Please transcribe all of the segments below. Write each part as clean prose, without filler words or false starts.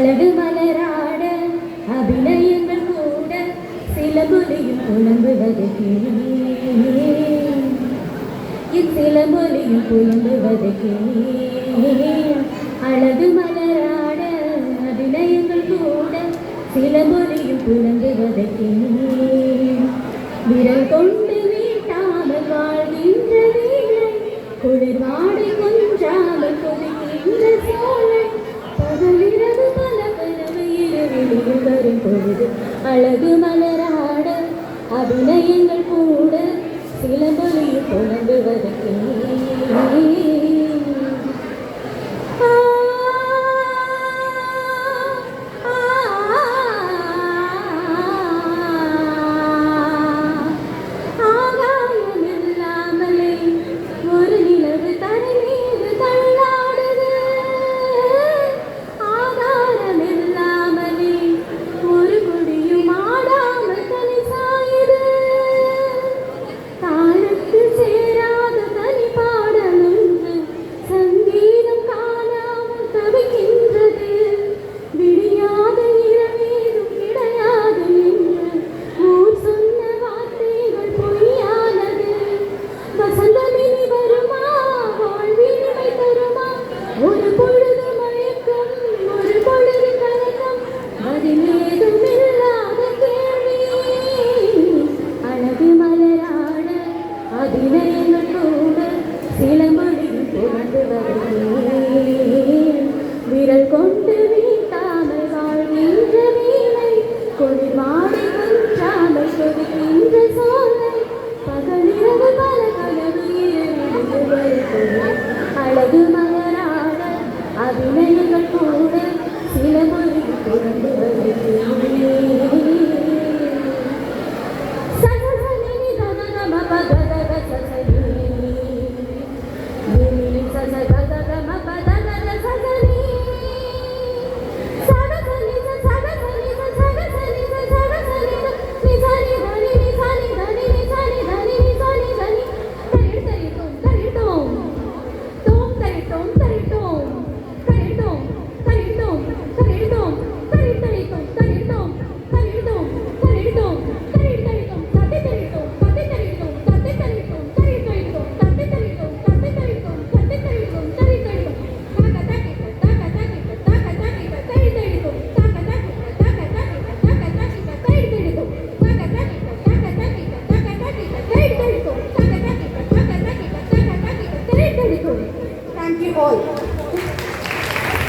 அழகு மலராட அபிநயங்கள் கூட சில மொழியும் புலம்புவது சில மொழியும் புலம்புவது அழகு மலராட அபிநயங்கள் கூட சில மொழியும் புலம்புவது விரல் கொண்டு வீட்டாமல் வாழ்கின்ற வீழை குளிர் வாடை கொஞ்சாமல் கொதிக்கின்ற சோலை பகலிரவு பல பலவையில் வரும் பொழுது அழகு மலராட அபிநயங்கள் கூட சில மொழியும் புலம்புவதற்கு விரல் கொண்டு வீட்டாமல் வாழ்கின்ற வீணை கொடி மாடி கொஞ்சாமல் கொதிக்கின்ற சோலை பகலிரவு பல கனவு அழகு மலராட அபிநயங்கள் கூட சில மொழி புரண்டு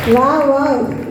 Wow, wow.